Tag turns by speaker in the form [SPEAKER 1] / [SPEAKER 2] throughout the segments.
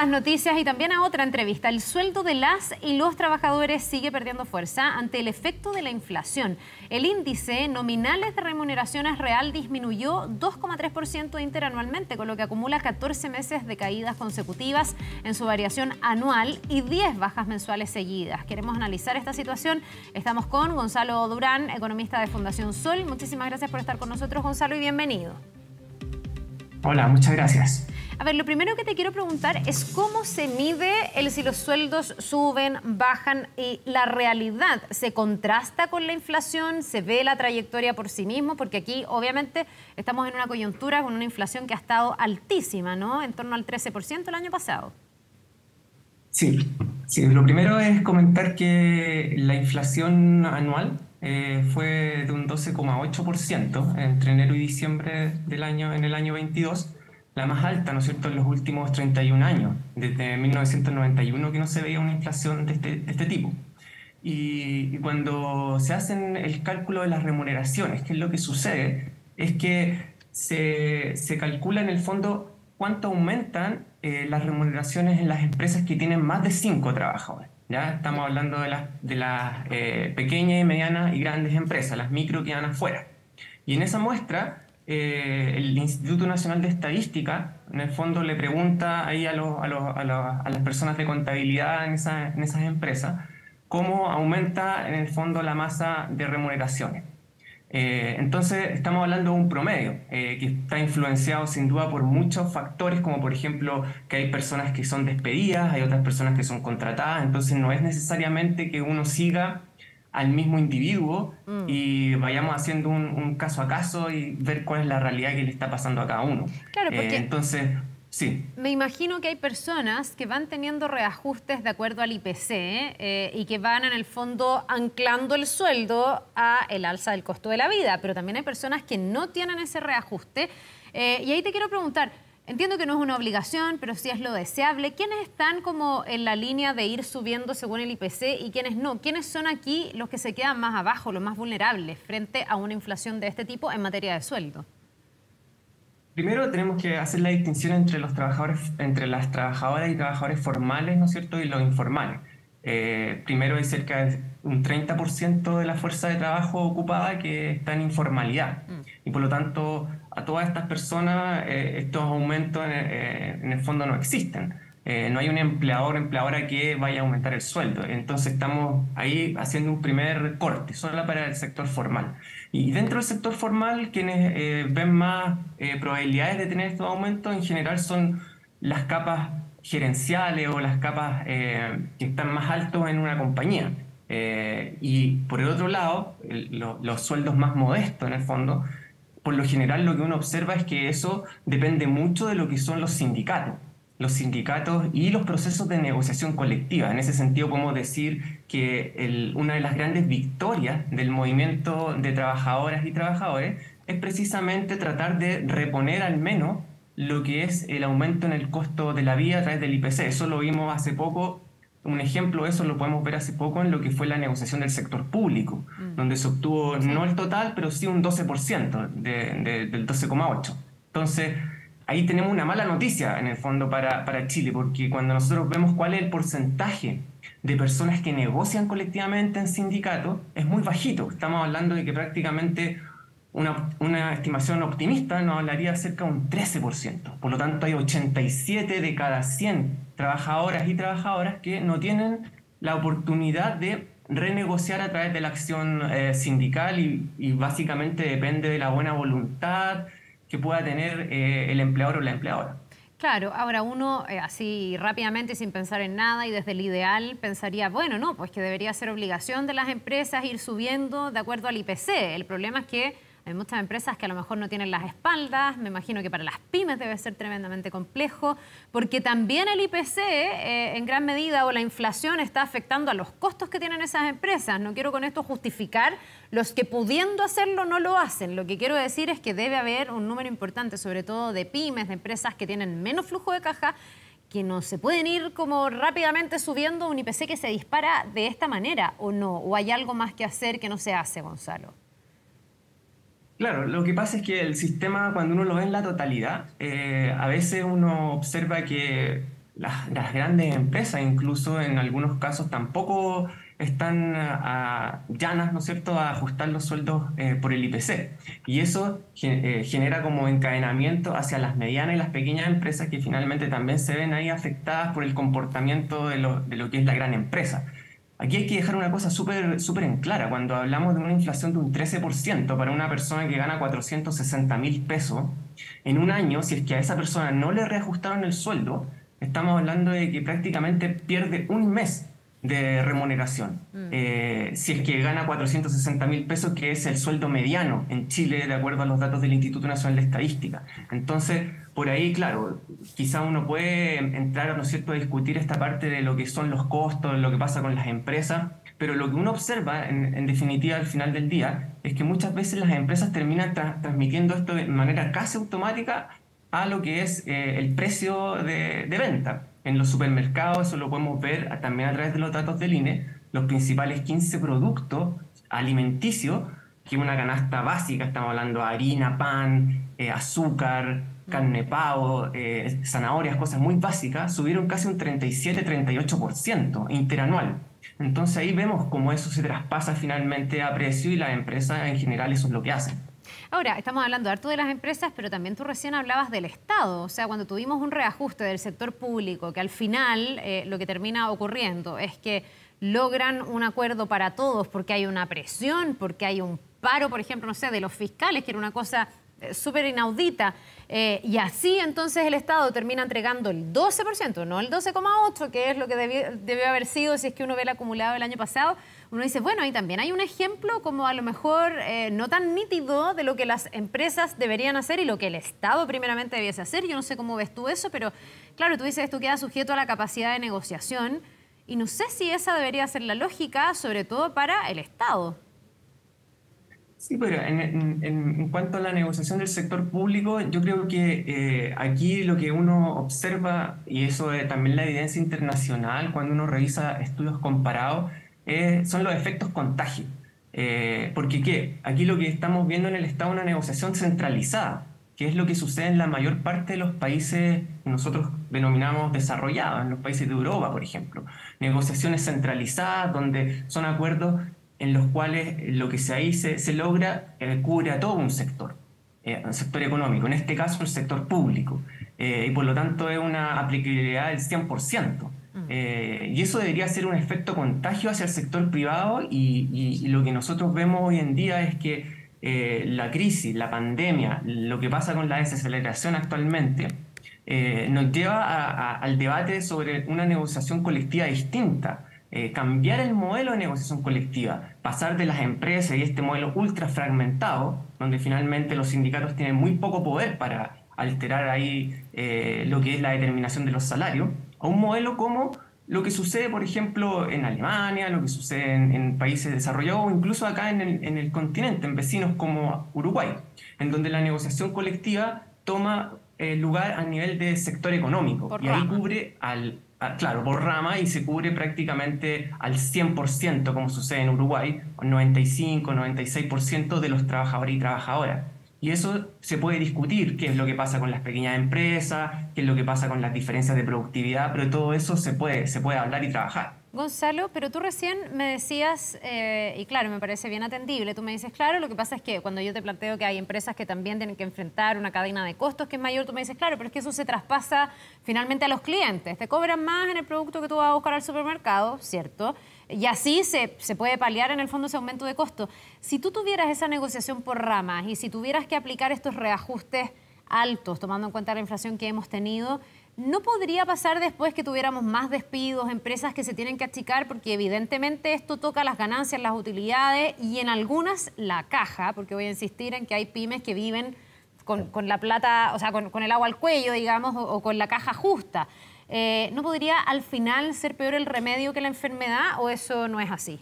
[SPEAKER 1] las noticias y también a otra entrevista. El sueldo de las y los trabajadores sigue perdiendo fuerza ante el efecto de la inflación. El índice nominales de remuneraciones real disminuyó 2,3% interanualmente, con lo que acumula 14 meses de caídas consecutivas en su variación anual y 10 bajas mensuales seguidas. Queremos analizar esta situación. Estamos con Gonzalo Durán, economista de Fundación Sol. Muchísimas gracias por estar con nosotros, Gonzalo, y bienvenido.
[SPEAKER 2] Hola, muchas gracias.
[SPEAKER 1] A ver, lo primero que te quiero preguntar es cómo se mide el si los sueldos suben, bajan y la realidad se contrasta con la inflación, se ve la trayectoria por sí mismo, porque aquí obviamente estamos en una coyuntura con una inflación que ha estado altísima, ¿no? En torno al 13% el año pasado.
[SPEAKER 2] Sí, lo primero es comentar que la inflación anual fue de un 12,8% entre enero y diciembre en el año 22, la más alta, ¿no es cierto?, en los últimos 31 años, desde 1991 que no se veía una inflación de este tipo. Y cuando se hacen el cálculo de las remuneraciones, ¿qué es lo que sucede? Es que se calcula en el fondo cuánto aumentan las remuneraciones en las empresas que tienen más de 5 trabajadores. ¿Ya? Estamos hablando de las pequeñas y medianas y grandes empresas, las micro que van afuera. Y en esa muestra, el Instituto Nacional de Estadística, en el fondo, le pregunta ahí a las personas de contabilidad en esas empresas cómo aumenta en el fondo la masa de remuneraciones. Entonces estamos hablando de un promedio que está influenciado sin duda por muchos factores, como por ejemplo que hay personas que son despedidas, hay otras personas que son contratadas, entonces no es necesariamente que uno siga al mismo individuo y vayamos haciendo un caso a caso y ver cuál es la realidad que le está pasando a cada uno.
[SPEAKER 1] Claro, porque
[SPEAKER 2] entonces, sí.
[SPEAKER 1] me imagino que hay personas que van teniendo reajustes de acuerdo al IPC y que van en el fondo anclando el sueldo a el alza del costo de la vida, pero también hay personas que no tienen ese reajuste. Y ahí te quiero preguntar, entiendo que no es una obligación, pero sí es lo deseable. ¿Quiénes están como en la línea de ir subiendo según el IPC y quiénes no? ¿Quiénes son aquí los que se quedan más abajo, los más vulnerables frente a una inflación de este tipo en materia de sueldo?
[SPEAKER 2] Primero tenemos que hacer la distinción entre los trabajadores, entre las trabajadoras y trabajadores formales, ¿no es cierto?, y los informales. Primero hay cerca de un 30% de la fuerza de trabajo ocupada que está en informalidad. Y por lo tanto, a todas estas personas estos aumentos en el fondo no existen. No hay un empleador o empleadora que vaya a aumentar el sueldo. Entonces estamos ahí haciendo un primer corte, solo para el sector formal. Y dentro del sector formal, quienes ven más probabilidades de tener estos aumentos en general son las capas gerenciales o las capas que están más altos en una compañía. Y por el otro lado, los sueldos más modestos en el fondo, por lo general lo que uno observa es que eso depende mucho de lo que son los sindicatos y los procesos de negociación colectiva. En ese sentido podemos decir que una de las grandes victorias del movimiento de trabajadoras y trabajadores es precisamente tratar de reponer al menos lo que es el aumento en el costo de la vida a través del IPC. Eso lo vimos hace poco, un ejemplo de eso lo podemos ver hace poco en lo que fue la negociación del sector público, donde se obtuvo no el total, pero sí un 12% del 12,8%. Entonces, ahí tenemos una mala noticia en el fondo para Chile, porque cuando nosotros vemos cuál es el porcentaje de personas que negocian colectivamente en sindicatos, es muy bajito. Estamos hablando de que prácticamente una estimación optimista nos hablaría cerca de un 13%. Por lo tanto, hay 87 de cada 100 trabajadoras y trabajadoras que no tienen la oportunidad de renegociar a través de la acción sindical y básicamente depende de la buena voluntad que pueda tener el empleador o la empleadora.
[SPEAKER 1] Claro, ahora uno así rápidamente sin pensar en nada y desde el ideal pensaría, bueno, no, pues que debería ser obligación de las empresas ir subiendo de acuerdo al IPC. El problema es que hay muchas empresas que a lo mejor no tienen las espaldas. Me imagino que para las pymes debe ser tremendamente complejo, porque también el IPC en gran medida o la inflación está afectando a los costos que tienen esas empresas. No quiero con esto justificar los que pudiendo hacerlo no lo hacen. Lo que quiero decir es que debe haber un número importante, sobre todo de pymes, de empresas que tienen menos flujo de caja, que no se pueden ir como rápidamente subiendo un IPC que se dispara de esta manera, ¿o no? ¿O hay algo más que hacer que no se hace, Gonzalo?
[SPEAKER 2] Claro, lo que pasa es que el sistema, cuando uno lo ve en la totalidad, a veces uno observa que las grandes empresas, incluso en algunos casos, tampoco están llanas, ¿no es cierto?, a ajustar los sueldos por el IPC. Y eso genera como encadenamiento hacia las medianas y las pequeñas empresas que finalmente también se ven ahí afectadas por el comportamiento de lo que es la gran empresa. Aquí hay que dejar una cosa súper en clara. Cuando hablamos de una inflación de un 13% para una persona que gana 460.000 pesos, en un año, si es que a esa persona no le reajustaron el sueldo, estamos hablando de que prácticamente pierde un mes de remuneración. Si es que gana 460.000 pesos, que es el sueldo mediano en Chile, de acuerdo a los datos del Instituto Nacional de Estadística. Entonces, por ahí, claro, quizá uno puede entrar, ¿no es cierto?, a discutir esta parte de lo que son los costos, lo que pasa con las empresas, pero lo que uno observa, en definitiva, al final del día, es que muchas veces las empresas terminan transmitiendo esto de manera casi automática a lo que es el precio de venta. En los supermercados, eso lo podemos ver también a través de los datos del INE, los principales 15 productos alimenticios, que una canasta básica, estamos hablando de harina, pan, azúcar, carne pavo, zanahorias, cosas muy básicas, subieron casi un 37-38% interanual. Entonces ahí vemos cómo eso se traspasa finalmente a precio y las empresas en general eso es lo que hacen.
[SPEAKER 1] Ahora, estamos hablando harto de las empresas, pero también tú recién hablabas del Estado. O sea, cuando tuvimos un reajuste del sector público, que al final lo que termina ocurriendo es que logran un acuerdo para todos porque hay una presión, porque hay un paro, por ejemplo, no sé, de los fiscales, que era una cosa súper inaudita. Y así entonces el Estado termina entregando el 12%, no el 12,8%, que es lo que debió haber sido si es que uno ve el acumulado del año pasado. Uno dice, bueno, ahí también hay un ejemplo como a lo mejor no tan nítido de lo que las empresas deberían hacer y lo que el Estado primeramente debiese hacer. Yo no sé cómo ves tú eso, pero claro, tú dices, esto queda sujeto a la capacidad de negociación y no sé si esa debería ser la lógica, sobre todo para el Estado.
[SPEAKER 2] Sí, pero en cuanto a la negociación del sector público, yo creo que aquí lo que uno observa, y eso es también la evidencia internacional, cuando uno revisa estudios comparados, son los efectos contagio. Porque ¿qué? Aquí lo que estamos viendo en el Estado es una negociación centralizada, que es lo que sucede en la mayor parte de los países que nosotros denominamos desarrollados, en los países de Europa, por ejemplo. Negociaciones centralizadas, donde son acuerdos en los cuales lo que ahí se logra cubre a todo un sector económico, en este caso el sector público, y por lo tanto es una aplicabilidad del 100%. Y eso debería ser un efecto contagio hacia el sector privado y lo que nosotros vemos hoy en día es que la crisis, la pandemia, lo que pasa con la desaceleración actualmente, nos lleva al debate sobre una negociación colectiva distinta. Cambiar el modelo de negociación colectiva, pasar de las empresas y este modelo ultra fragmentado, donde finalmente los sindicatos tienen muy poco poder para alterar ahí lo que es la determinación de los salarios, a un modelo como lo que sucede, por ejemplo, en Alemania, lo que sucede en países desarrollados o incluso acá en el continente, en vecinos como Uruguay, en donde la negociación colectiva toma lugar a nivel de sector económico
[SPEAKER 1] Por
[SPEAKER 2] y ahí
[SPEAKER 1] rama.
[SPEAKER 2] cubre claro, por rama y se cubre prácticamente al 100%, como sucede en Uruguay, 95, 96% de los trabajadores y trabajadoras. Y eso se puede discutir, qué es lo que pasa con las pequeñas empresas, qué es lo que pasa con las diferencias de productividad, pero todo eso se puede hablar y trabajar.
[SPEAKER 1] Gonzalo, pero tú recién me decías, y claro, me parece bien atendible, tú me dices, claro, lo que pasa es que cuando yo te planteo que hay empresas que también tienen que enfrentar una cadena de costos que es mayor, tú me dices, claro, pero es que eso se traspasa finalmente a los clientes, te cobran más en el producto que tú vas a buscar al supermercado, ¿cierto? Y así se puede paliar en el fondo ese aumento de costo. Si tú tuvieras esa negociación por ramas y si tuvieras que aplicar estos reajustes altos, tomando en cuenta la inflación que hemos tenido, ¿no podría pasar después que tuviéramos más despidos, empresas que se tienen que achicar? Porque evidentemente esto toca las ganancias, las utilidades y en algunas la caja, porque voy a insistir en que hay pymes que viven con la plata, o sea, con el agua al cuello, digamos, o con la caja justa. ¿No podría al final ser peor el remedio que la enfermedad o eso no es así?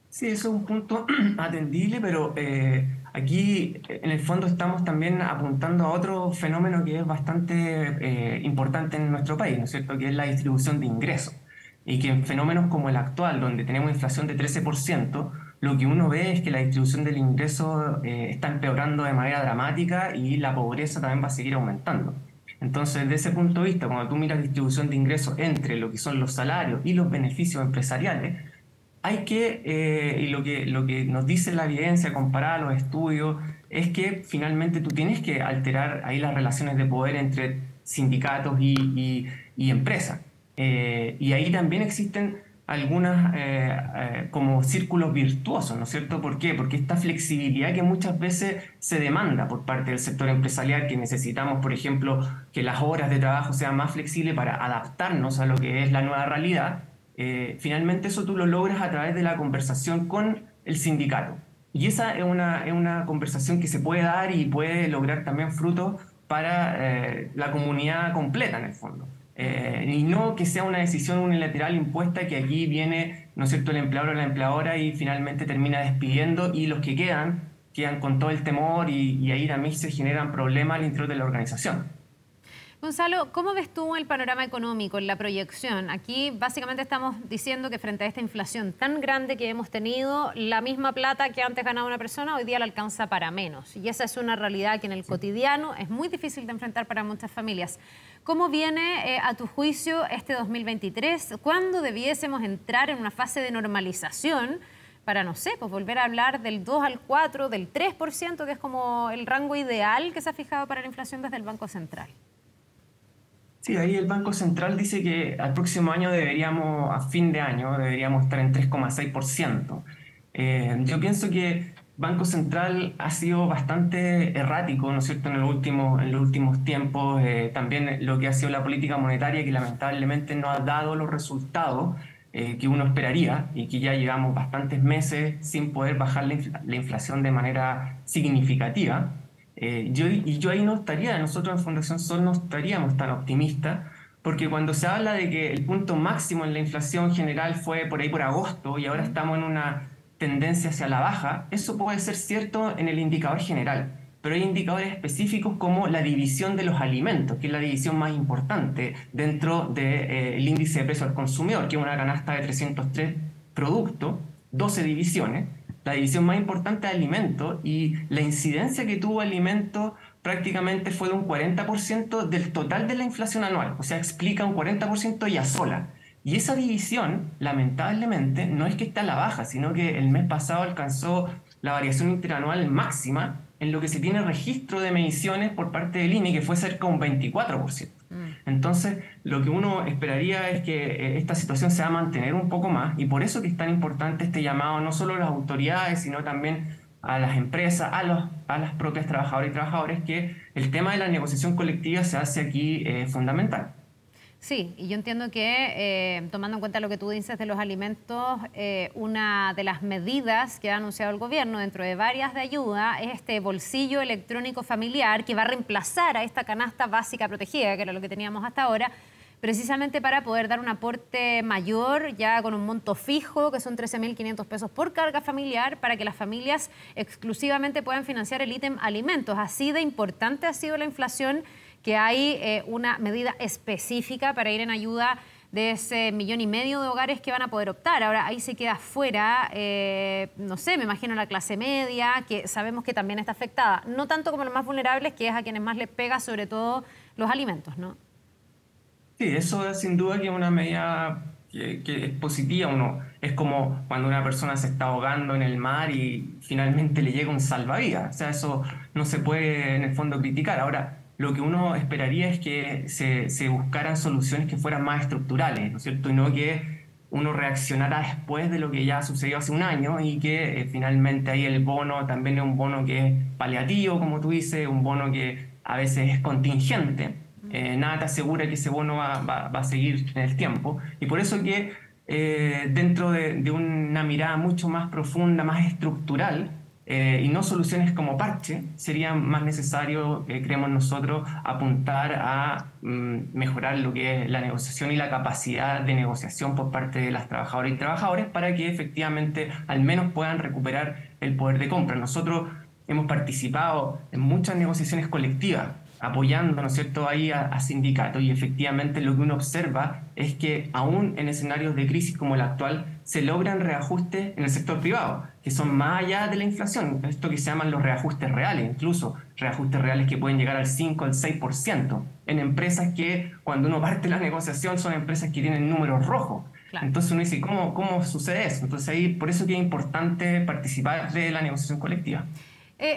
[SPEAKER 2] Sí, eso es un punto atendible, pero aquí en el fondo estamos también apuntando a otro fenómeno que es bastante importante en nuestro país, ¿no es cierto?, que es la distribución de ingresos. Y que en fenómenos como el actual, donde tenemos inflación de 13%, lo que uno ve es que la distribución del ingreso está empeorando de manera dramática y la pobreza también va a seguir aumentando. Entonces, desde ese punto de vista, cuando tú miras distribución de ingresos entre lo que son los salarios y los beneficios empresariales, hay que, y lo que nos dice la evidencia comparada a los estudios, es que finalmente tú tienes que alterar ahí las relaciones de poder entre sindicatos y empresas. Y ahí también existen algunas como círculos virtuosos, ¿no es cierto? ¿Por qué? Porque esta flexibilidad que muchas veces se demanda por parte del sector empresarial, que necesitamos, por ejemplo, que las horas de trabajo sean más flexibles para adaptarnos a lo que es la nueva realidad. Finalmente eso tú lo logras a través de la conversación con el sindicato. Y esa es una conversación que se puede dar y puede lograr también frutos para la comunidad completa en el fondo. Y no que sea una decisión unilateral impuesta que aquí viene, ¿no es cierto?, el empleador o la empleadora y finalmente termina despidiendo y los que quedan con todo el temor y ahí también se generan problemas al interior de la organización.
[SPEAKER 1] Gonzalo, ¿cómo ves tú el panorama económico en la proyección? Aquí básicamente estamos diciendo que frente a esta inflación tan grande que hemos tenido, la misma plata que antes ganaba una persona hoy día la alcanza para menos. Y esa es una realidad que en el cotidiano es muy difícil de enfrentar para muchas familias. ¿Cómo viene, a tu juicio, este 2023? ¿Cuándo debiésemos entrar en una fase de normalización para, no sé, pues volver a hablar del 2 al 4, del 3%, que es como el rango ideal que se ha fijado para la inflación desde el Banco Central?
[SPEAKER 2] Sí, ahí el Banco Central dice que al próximo año a fin de año, deberíamos estar en 3,6%. Yo pienso que Banco Central ha sido bastante errático, ¿no es cierto?, en los últimos tiempos. También lo que ha sido la política monetaria, que lamentablemente no ha dado los resultados que uno esperaría y que ya llevamos bastantes meses sin poder bajar la inflación de manera significativa. Yo ahí no estaría, nosotros en Fundación Sol no estaríamos tan optimistas, porque cuando se habla de que el punto máximo en la inflación general fue por ahí por agosto y ahora estamos en una tendencia hacia la baja, eso puede ser cierto en el indicador general, pero hay indicadores específicos como la división de los alimentos, que es la división más importante dentro del índice de precio al consumidor, que es una canasta de 303 productos, 12 divisiones. La división más importante de alimentos, y la incidencia que tuvo alimentos prácticamente fue de un 40% del total de la inflación anual, o sea, explica un 40% ya sola. Y esa división, lamentablemente, no es que está a la baja, sino que el mes pasado alcanzó la variación interanual máxima en lo que se tiene registro de mediciones por parte del INE, que fue cerca de un 24%. Entonces, lo que uno esperaría es que esta situación se va a mantener un poco más, y por eso que es tan importante este llamado no solo a las autoridades, sino también a las empresas, a las propias trabajadoras y trabajadores, que el tema de la negociación colectiva se hace aquí fundamental.
[SPEAKER 1] Sí, y yo entiendo que, tomando en cuenta lo que tú dices de los alimentos, una de las medidas que ha anunciado el gobierno dentro de varias de ayuda es este bolsillo electrónico familiar que va a reemplazar a esta canasta básica protegida, que era lo que teníamos hasta ahora, precisamente para poder dar un aporte mayor, ya con un monto fijo, que son 13.500 pesos por carga familiar, para que las familias exclusivamente puedan financiar el ítem alimentos. Así de importante ha sido la inflación, que hay una medida específica para ir en ayuda de ese 1,5 millones de hogares que van a poder optar. Ahora, ahí se queda fuera, no sé, me imagino la clase media, que sabemos que también está afectada. No tanto como los más vulnerables, que es a quienes más les pega, sobre todo los alimentos, ¿no?
[SPEAKER 2] Sí, eso es sin duda que es una medida que es positiva. Es como cuando una persona se está ahogando en el mar y finalmente le llega un salvavidas. O sea, eso no se puede en el fondo criticar. Ahora, lo que uno esperaría es que se buscaran soluciones que fueran más estructurales, ¿no es cierto? Y no que uno reaccionara después de lo que ya sucedió hace un año y que finalmente ahí el bono también es un bono que es paliativo, como tú dices, un bono que a veces es contingente. Nada te asegura que ese bono va a seguir en el tiempo. Y por eso que dentro de una mirada mucho más profunda, más estructural, y no soluciones como parche, sería más necesario, creemos nosotros, apuntar a mejorar lo que es la negociación y la capacidad de negociación por parte de las trabajadoras y trabajadores para que efectivamente al menos puedan recuperar el poder de compra. Nosotros hemos participado en muchas negociaciones colectivas apoyando, ¿no es cierto?, ahí a sindicatos, y efectivamente lo que uno observa es que aún en escenarios de crisis como el actual se logran reajustes en el sector privado, que son más allá de la inflación, esto que se llaman los reajustes reales, incluso reajustes reales que pueden llegar al 5 al 6%, en empresas que cuando uno parte la negociación son empresas que tienen números rojos.
[SPEAKER 1] Claro.
[SPEAKER 2] Entonces uno dice, ¿cómo sucede eso? Entonces ahí, por eso que es importante participar de la negociación colectiva.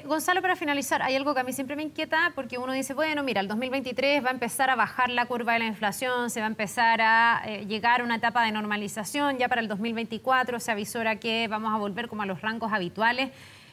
[SPEAKER 1] Gonzalo, para finalizar, hay algo que a mí siempre me inquieta porque uno dice, bueno, mira, el 2023 va a empezar a bajar la curva de la inflación, se va a empezar a llegar a una etapa de normalización, ya para el 2024 se avisora que vamos a volver como a los rangos habituales,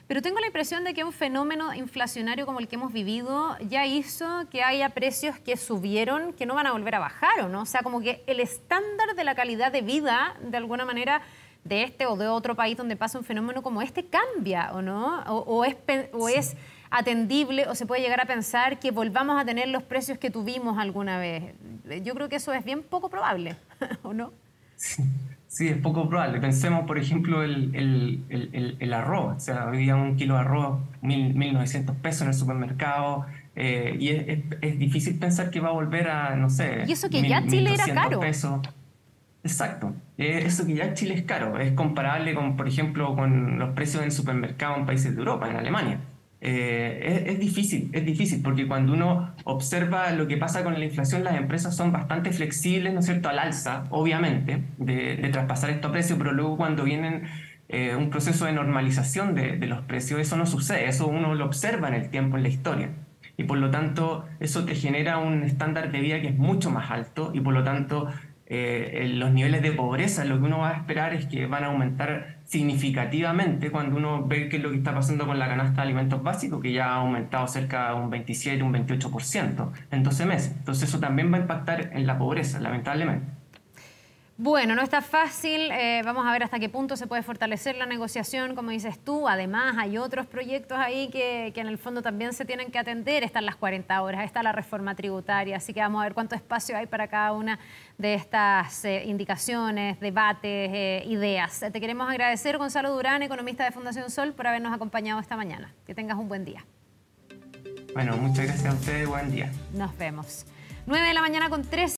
[SPEAKER 1] pero tengo la impresión de que un fenómeno inflacionario como el que hemos vivido ya hizo que haya precios que subieron, que no van a volver a bajar, ¿o no? O sea, como que el estándar de la calidad de vida, de alguna manera, de este o de otro país donde pasa un fenómeno como este cambia, ¿o no? O es atendible o se puede llegar a pensar que volvamos a tener los precios que tuvimos alguna vez. Yo creo que eso es bien poco probable, ¿o no?
[SPEAKER 2] Sí, sí, es poco probable. Pensemos, por ejemplo, el arroz. O sea, hoy día un kilo de arroz, 1.900 pesos en el supermercado. Y es difícil pensar que va a volver a, no sé,
[SPEAKER 1] Y eso que ya Chile era
[SPEAKER 2] 1.200
[SPEAKER 1] caro.
[SPEAKER 2] pesos. Exacto. Eso que ya en Chile es caro. Es comparable con, por ejemplo, con los precios en el supermercado en países de Europa, en Alemania. Es difícil, porque cuando uno observa lo que pasa con la inflación, las empresas son bastante flexibles, ¿no es cierto?, al alza, obviamente, de traspasar estos precios, pero luego cuando vienen un proceso de normalización de los precios, eso no sucede, eso uno lo observa en el tiempo, en la historia. Y por lo tanto, eso te genera un estándar de vida que es mucho más alto y por lo tanto los niveles de pobreza, lo que uno va a esperar es que van a aumentar significativamente cuando uno ve qué es lo que está pasando con la canasta de alimentos básicos, que ya ha aumentado cerca de un 27, un 28% en 12 meses. Entonces eso también va a impactar en la pobreza, lamentablemente.
[SPEAKER 1] Bueno, no está fácil. Vamos a ver hasta qué punto se puede fortalecer la negociación, como dices tú. Además, hay otros proyectos ahí que en el fondo también se tienen que atender. Están las 40 horas, está la reforma tributaria. Así que vamos a ver cuánto espacio hay para cada una de estas indicaciones, debates, ideas. Te queremos agradecer, Gonzalo Durán, economista de Fundación Sol, por habernos acompañado esta mañana. Que tengas un buen día.
[SPEAKER 2] Bueno, muchas gracias a ustedes. Buen día.
[SPEAKER 1] Nos vemos. 9 de la mañana con 3.